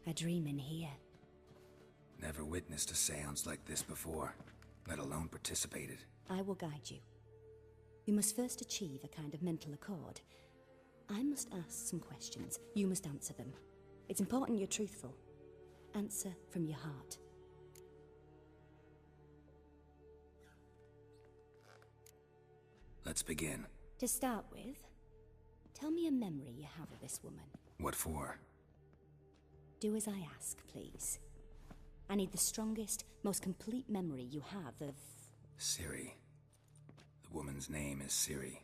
A dream in here. Never witnessed a séance like this before, let alone participated. I will guide you. You must first achieve a kind of mental accord. I must ask some questions. You must answer them. It's important you're truthful. Answer from your heart. Let's begin. To start with, tell me a memory you have of this woman. What for? Do as I ask, please. I need the strongest, most complete memory you have of... Ciri. The woman's name is Ciri.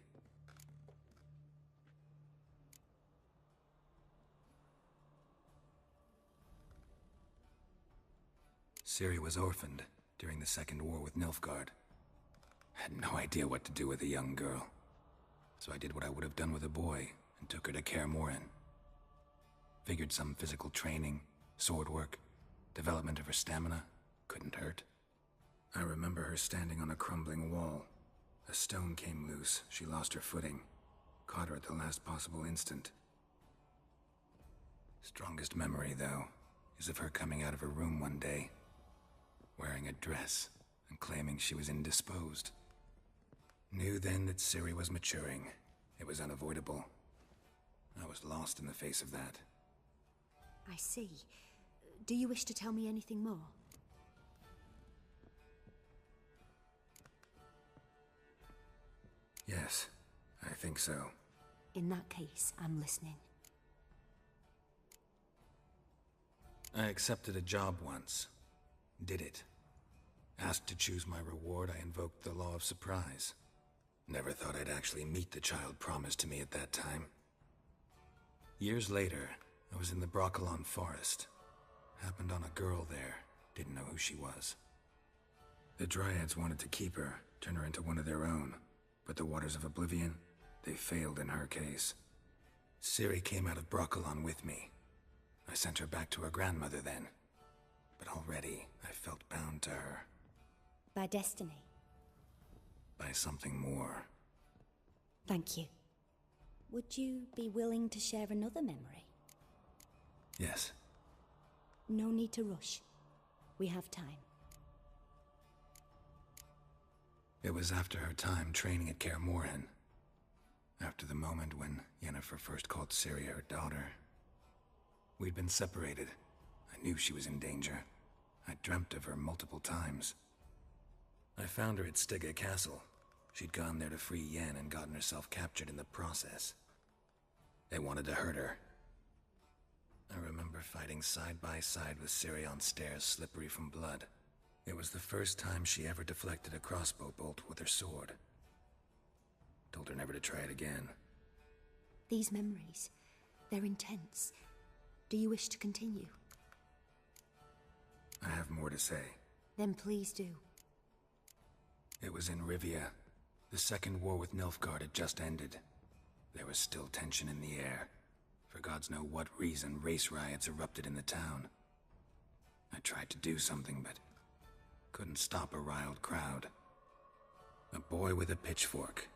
Ciri was orphaned during the Second War with Nilfgaard. I had no idea what to do with a young girl, so I did what I would have done with a boy and took her to Kaer Morhen. Figured some physical training, sword work, development of her stamina couldn't hurt. I remember her standing on a crumbling wall. A stone came loose, she lost her footing, caught her at the last possible instant. Strongest memory, though, is of her coming out of her room one day, wearing a dress and claiming she was indisposed. Knew then that Ciri was maturing. It was unavoidable. I was lost in the face of that. I see. Do you wish to tell me anything more? Yes, I think so. In that case, I'm listening. I accepted a job once. Did it. Asked to choose my reward, I invoked the law of surprise. Never thought I'd actually meet the child promised to me at that time. Years later, I was in the Brokilon forest. Happened on a girl there. Didn't know who she was. The Dryads wanted to keep her, turn her into one of their own. But the Waters of Oblivion, they failed in her case. Ciri came out of Brokilon with me. I sent her back to her grandmother then. But already, I felt bound to her. By destiny? By something more. Thank you. Would you be willing to share another memory? Yes. No need to rush. We have time. It was after her time training at Kaer Morhen. After the moment when Yennefer first called Ciri her daughter. We'd been separated. I knew she was in danger. I dreamt of her multiple times. I found her at Stygga Castle. She'd gone there to free Yen and gotten herself captured in the process. They wanted to hurt her. I remember fighting side by side with Ciri on stairs slippery from blood. It was the first time she ever deflected a crossbow bolt with her sword. Told her never to try it again. These memories, they're intense. Do you wish to continue? I have more to say. Then please do. It was in Rivia. The Second War with Nilfgaard had just ended. There was still tension in the air. For gods know what reason, race riots erupted in the town. I tried to do something, but couldn't stop a riled crowd. A boy with a pitchfork.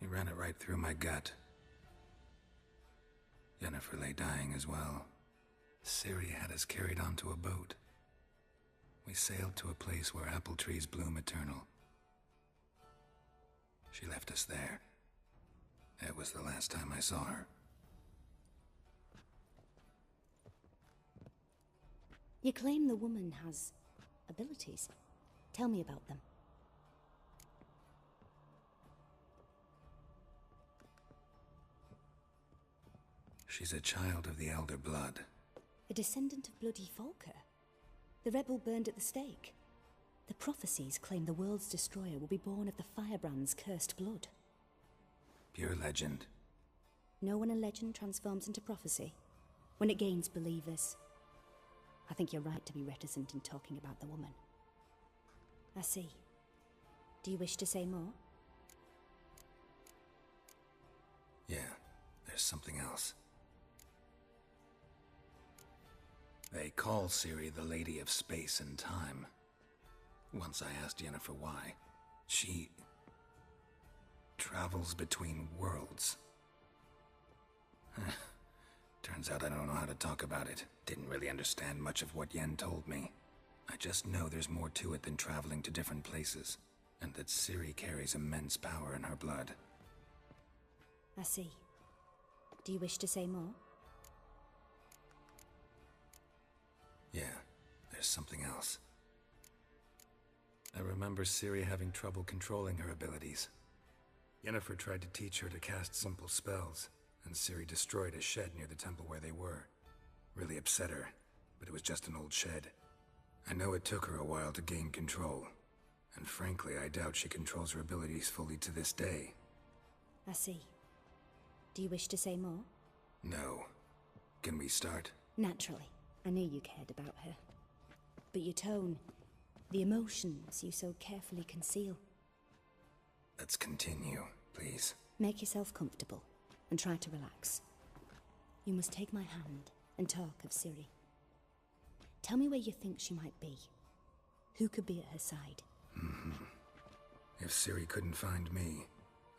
He ran it right through my gut. Yennefer lay dying as well. Ciri had us carried onto a boat. We sailed to a place where apple trees bloom eternal. She left us there. That was the last time I saw her. You claim the woman has abilities. Tell me about them. She's a child of the Elder Blood. A descendant of bloody Volker. The rebel burned at the stake. The prophecies claim the world's destroyer will be born of the Firebrand's cursed blood. Pure legend. Know when a legend transforms into prophecy? When it gains believers. I think you're right to be reticent in talking about the woman. I see. Do you wish to say more? Yeah, there's something else. They call Ciri the Lady of Space and Time. Once I asked Yennefer why. She travels between worlds. Turns Turns out I don't know how to talk about it. Didn't really understand much of what Yen told me. I just know there's more to it than traveling to different places, and that Ciri carries immense power in her blood. I see. Do you wish to say more? Yeah, there's something else. I remember Ciri having trouble controlling her abilities. Yennefer tried to teach her to cast simple spells, and Ciri destroyed a shed near the temple where they were. Really upset her, but it was just an old shed. I know it took her a while to gain control, and frankly, I doubt she controls her abilities fully to this day. I see. Do you wish to say more? No. Can we start? Naturally. I knew you cared about her. But your tone, the emotions you so carefully conceal. Let's continue, please. Make yourself comfortable, and try to relax. You must take my hand and talk of Ciri. Tell me where you think she might be. Who could be at her side? If Ciri couldn't find me,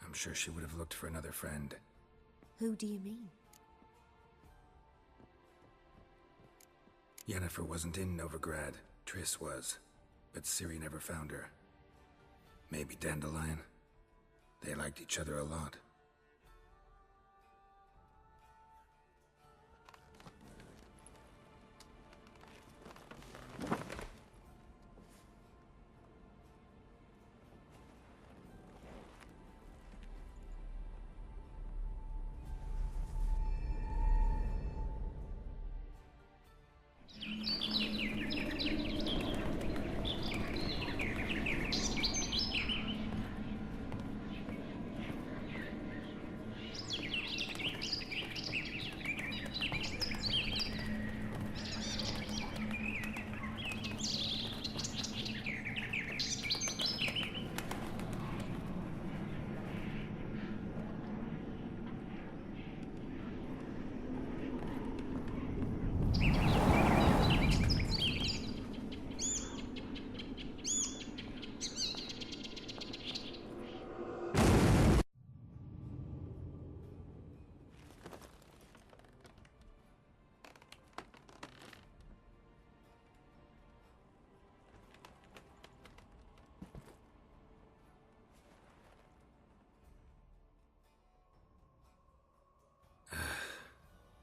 I'm sure she would have looked for another friend. Who do you mean? Yennefer wasn't in Novigrad. Triss was. But Ciri never found her. Maybe Dandelion? They liked each other a lot.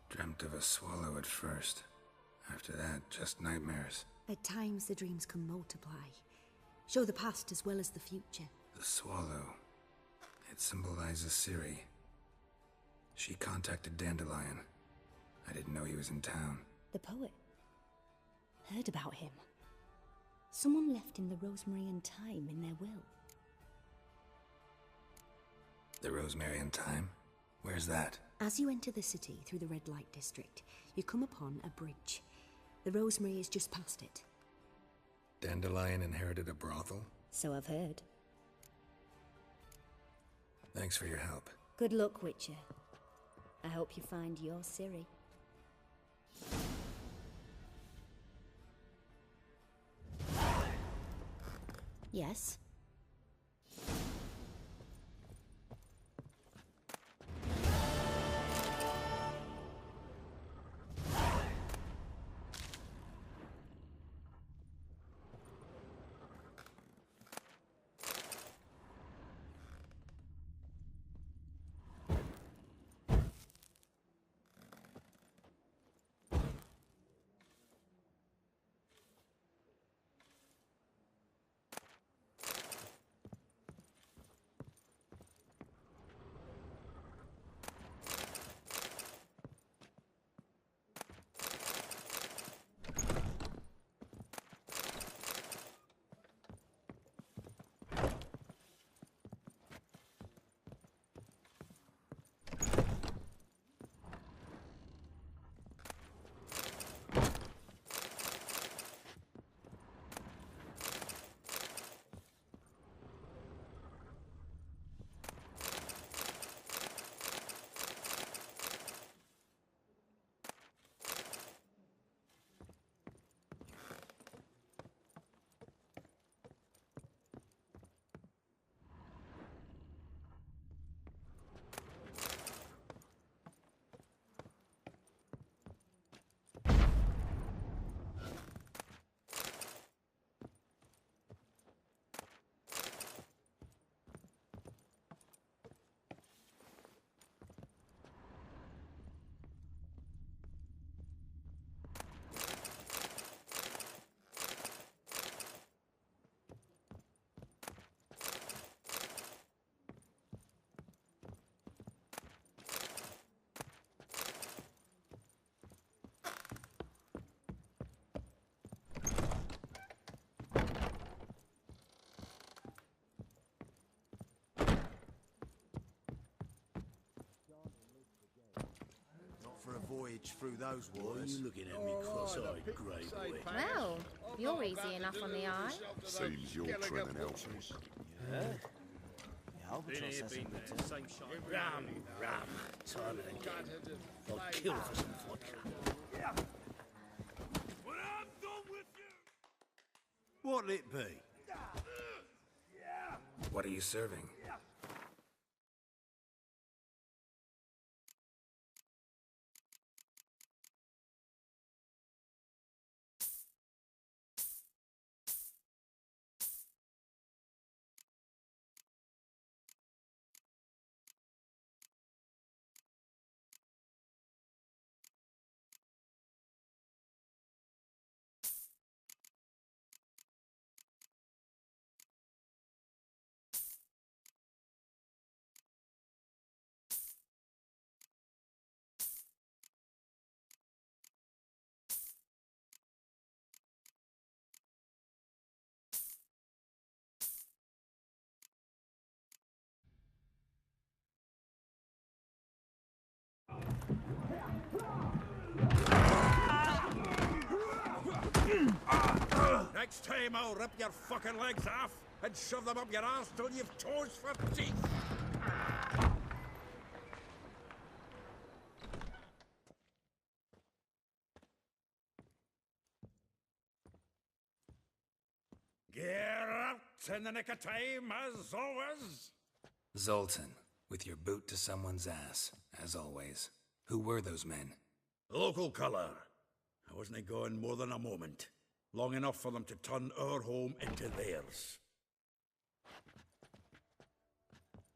Dreamt of a swallow at first. After that, just nightmares. At times the dreams can multiply. Show the past as well as the future. The swallow. It symbolizes Ciri. She contacted Dandelion. I didn't know he was in town. The poet. Heard about him. Someone left him the rosemary and thyme in their will. The rosemary and thyme? Where's that? As you enter the city through the red light district, you come upon a bridge. The rosemary is just past it. Dandelion inherited a brothel? So I've heard. Thanks for your help. Good luck, Witcher. I hope you find your Ciri. Yes? for a voyage through those Why are waters. you looking at me cross-eyed, grey boy? Well, you're easy enough on the eye. Seems you're trying to help us. Been here, been there, same shot. Rum, time and again. I'd kill for some vodka. When I'm done with you! What'll it be? What are you serving? Next time I'll rip your fucking legs off and shove them up your arse till you've toes for teeth. Geralt in the nick of time, as always. Zoltan, with your boot to someone's ass, as always. Who were those men? Local colour. I wasn't gone more than a moment. Long enough for them to turn our home into theirs.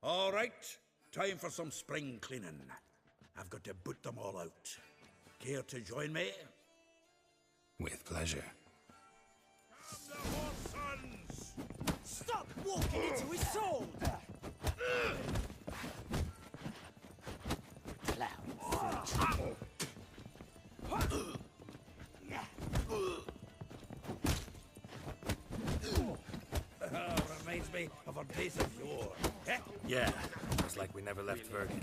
All right, time for some spring cleaning. I've got to boot them all out. Care to join me? With pleasure. The more sons! Stop walking into his sword! Reminds me of our days of yore. Eh? Yeah, it's like we never left Vergen.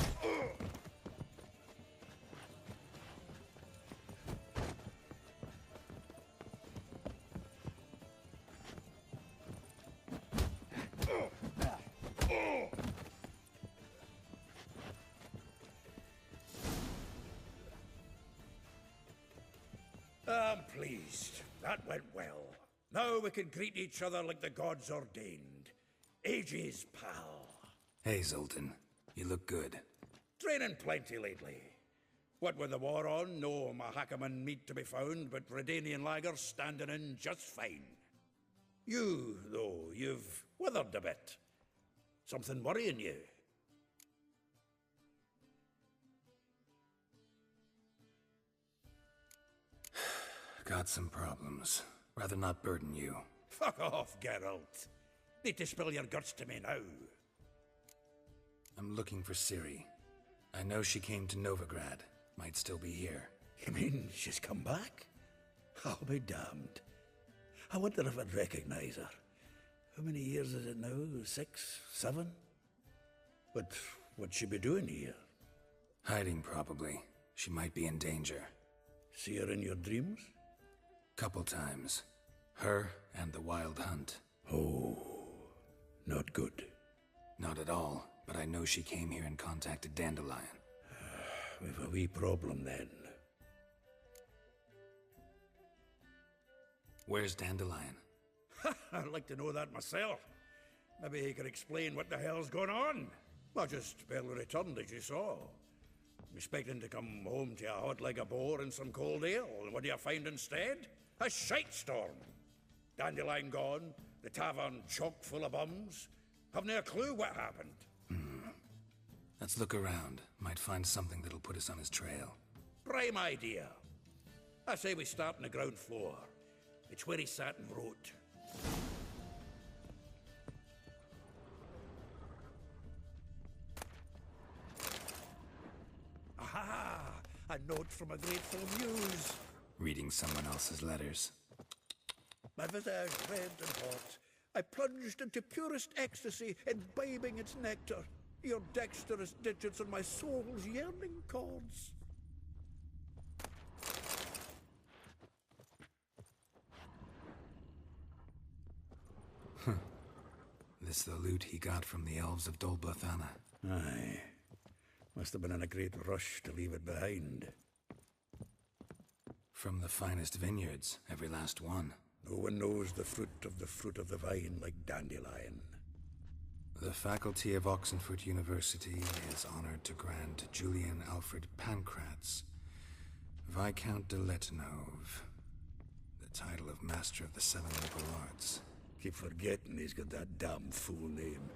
I'm pleased. That went well. Now we can greet each other like the gods ordained. Ages, pal. Hey, Zoltan. You look good. Training plenty lately. What with the war on, no Mahakaman meat to be found, but Redanian lagers standing in just fine. You, though, you've withered a bit. Something worrying you? Got some problems. Rather not burden you. Fuck off, Geralt. Need to spill your guts to me now. I'm looking for Ciri. I know she came to Novigrad. Might still be here. You mean she's come back? I'll be damned. I wonder if I'd recognize her. How many years is it now? 6, 7? But what'd she be doing here? Hiding, probably. She might be in danger. See her in your dreams? Couple times. Her and the Wild Hunt. Oh, not good. Not at all, but I know she came here and contacted Dandelion. We've a wee problem then. Where's Dandelion? I'd like to know that myself. Maybe he could explain what the hell's going on. I just barely returned, as you saw. I'm expecting to come home to a hot leg of boar and some cold ale, and what do you find instead? A shite storm. Dandelion gone, the tavern chock full of bums. Have no clue what happened. Let's look around. Might find something that'll put us on his trail. Prime idea. I say we start on the ground floor. It's where he sat and wrote. Aha! A note from a grateful muse. Reading someone else's letters. My visage red and hot. I plunged into purest ecstasy, imbibing its nectar. Your dexterous digits on my soul's yearning chords. This the loot he got from the elves of Dol Blathanna. Aye. Must have been in a great rush to leave it behind. From the finest vineyards, every last one. No one knows the fruit of the vine like Dandelion. The faculty of Oxenford University is honored to grant Julian Alfred Pancratz, Viscount de Letenove, the title of Master of the Seven Liberal Arts. Keep forgetting he's got that damn fool name.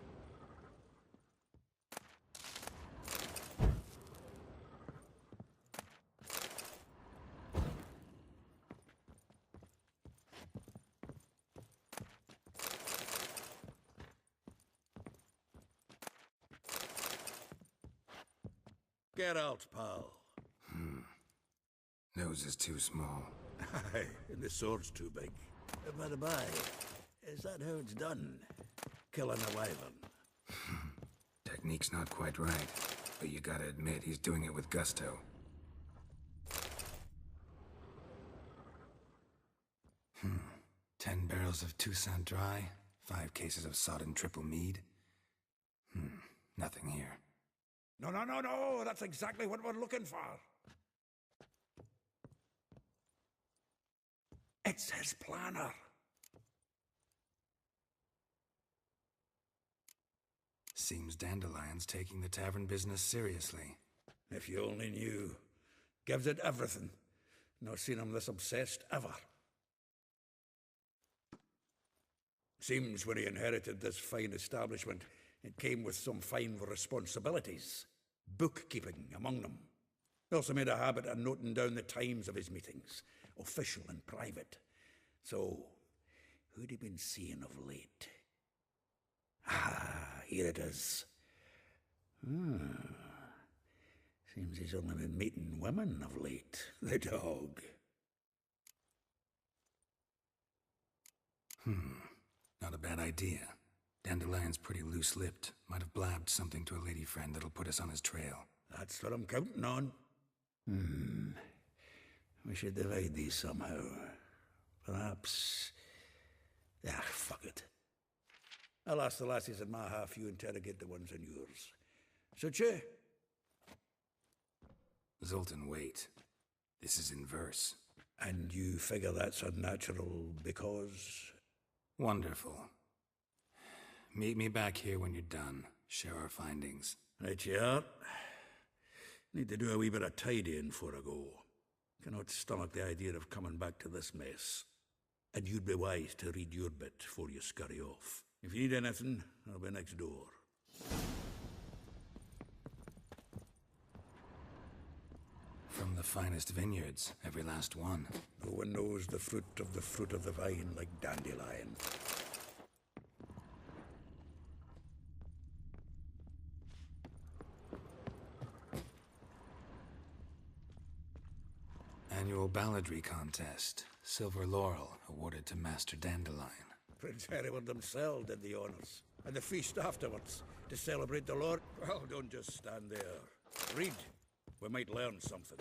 Geralt, pal. Nose is too small. Aye, and the sword's too big. By the by, is that how it's done? Killing a wyvern? Technique's not quite right, but you gotta admit he's doing it with gusto. 10 barrels of Toussaint Dry, 5 cases of sodden triple mead. Nothing here. No, that's exactly what we're looking for. It's his planner. Seems Dandelion's taking the tavern business seriously. If you only knew. Gives it everything. Not seen him this obsessed ever. Seems when he inherited this fine establishment, it came with some fine responsibilities. Bookkeeping among them. He also made a habit of noting down the times of his meetings, official and private. So, who'd he been seeing of late? Ah, here it is. Seems he's only been meeting women of late. The dog. Not a bad idea. Dandelion's pretty loose-lipped. Might have blabbed something to a lady friend that'll put us on his trail. That's what I'm counting on. We should divide these somehow. Perhaps... fuck it. I'll ask the lassies in my half, you interrogate the ones in yours. Suche? Zoltan, wait. This is in verse. And you figure that's unnatural because... Wonderful. Meet me back here when you're done. Share our findings. Right you are. Need to do a wee bit of tidying before I go. Cannot stomach the idea of coming back to this mess. And you'd be wise to read your bit before you scurry off. If you need anything, I'll be next door. From the finest vineyards, every last one. No one knows the fruit of the vine like Dandelion. Annual balladry contest. Silver laurel awarded to Master Dandelion. Prince Hereward himself did the honors. And the feast afterwards, to celebrate the Lord. Well, don't just stand there. Read. We might learn something.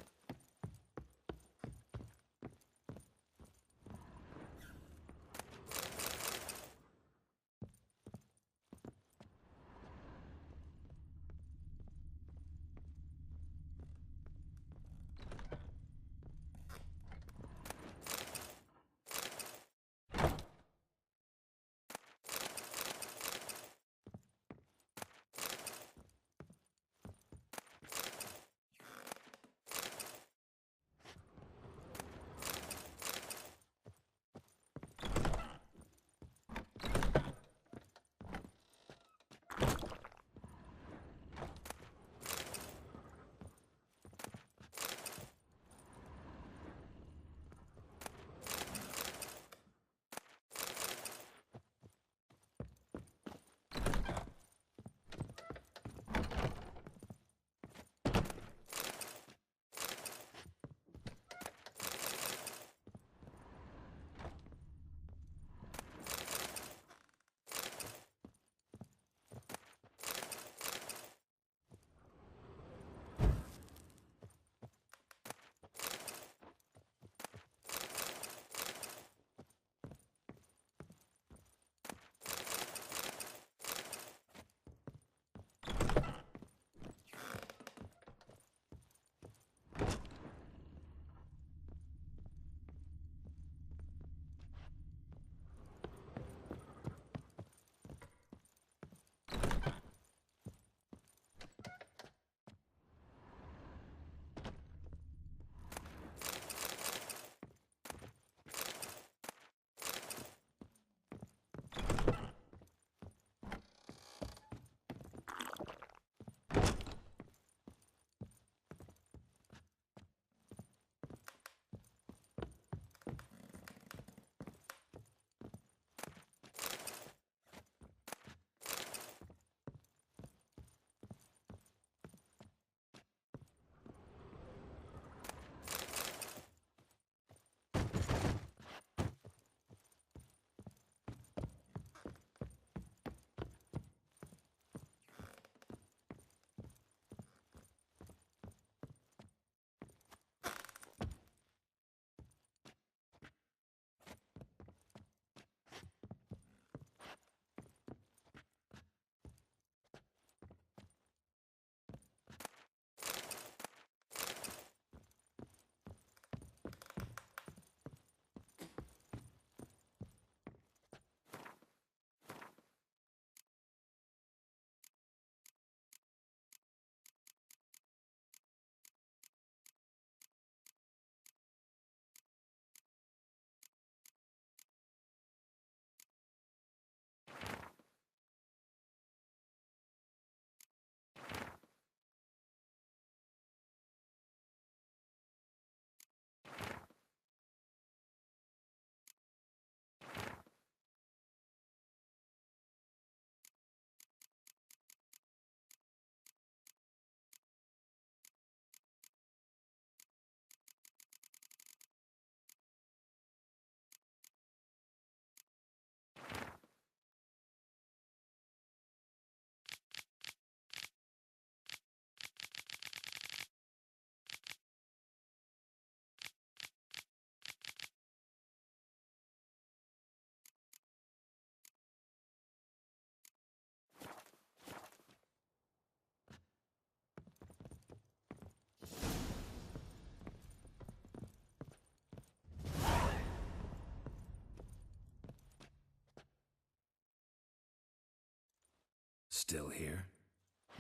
Still here?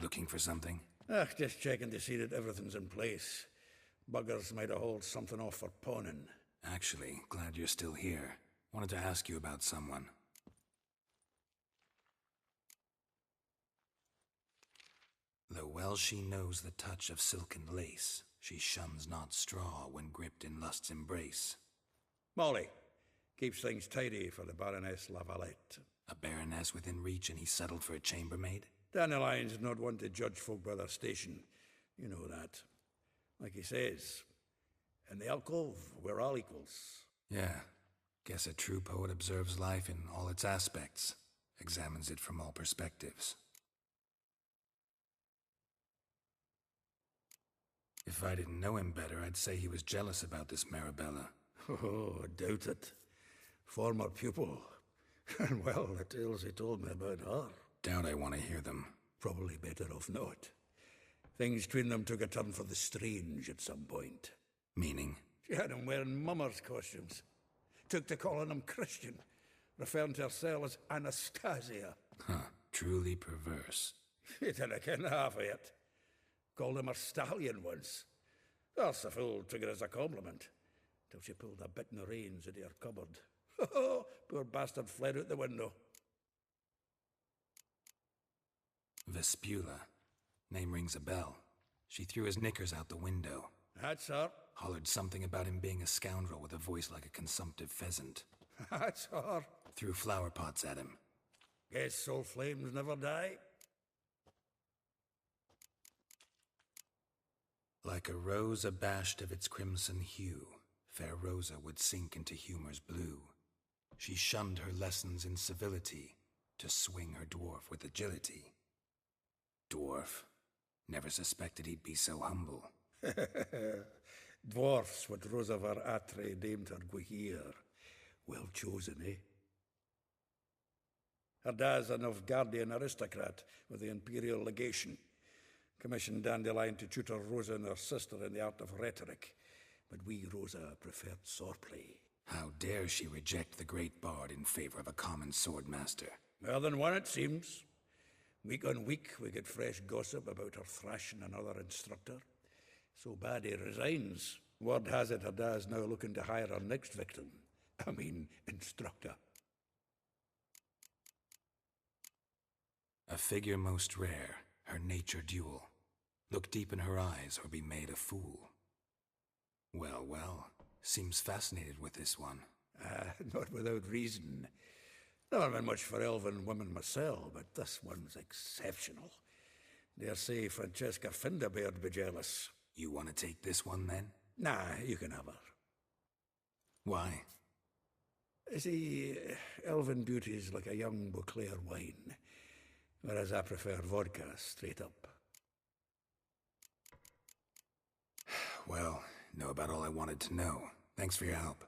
Looking for something? Just checking to see that everything's in place. Buggers might have hauled something off for pawning. Actually, glad you're still here. Wanted to ask you about someone. Though well she knows the touch of silken lace, she shuns not straw when gripped in lust's embrace. Molly. Keeps things tidy for the Baroness Lavalette. A baroness within reach and he settled for a chambermaid? Dandelion's not one to judge folk by their station. You know that. Like he says, in the alcove, we're all equals. Yeah. Guess a true poet observes life in all its aspects, examines it from all perspectives. If I didn't know him better, I'd say he was jealous about this Marabella. Oh, I doubt it. Former pupil. And well, the tales he told me about her. Doubt I want to hear them. Probably better off not. Things between them took a turn for the strange at some point. Meaning? She had him wearing mummers' costumes. Took to calling him Christian, referring to herself as Anastasia. Huh, truly perverse. He didn't ken half of it. Called him a stallion once. That's the fool took it as a compliment, till she pulled a bit in the reins into her cupboard. Poor bastard fled out the window. Vespula. Name rings a bell. She threw his knickers out the window. That's her. Hollered something about him being a scoundrel with a voice like a consumptive pheasant. That's her. Threw flower pots at him. Guess soul flames never die. Like a rose abashed of its crimson hue, fair Rosa would sink into humor's blue. She shunned her lessons in civility, to swing her dwarf with agility. Dwarf. Never suspected he'd be so humble. Dwarfs what Rosa var Atre named her Guihir. Well chosen, eh? Her dad's a Novgardian aristocrat with the Imperial Legation. Commissioned Dandelion to tutor Rosa and her sister in the art of rhetoric. But we, Rosa, preferred swordplay. How dare she reject the great bard in favor of a common swordmaster? More than one, it seems. Week on week, we get fresh gossip about her thrashing another instructor. So bad he resigns. Word has it her dad's now looking to hire her next victim. I mean, instructor. A figure most rare, her nature dual. Look deep in her eyes or be made a fool. Well, well, seems fascinated with this one. Not without reason. Never been much for elven women myself, but this one's exceptional. Dare say Francesca Finderbeard'd be jealous. You want to take this one, then? Nah, you can have her. Why? See, elven beauty's like a young Beauclair wine, whereas I prefer vodka straight up. Well, know about all I wanted to know. Thanks for your help.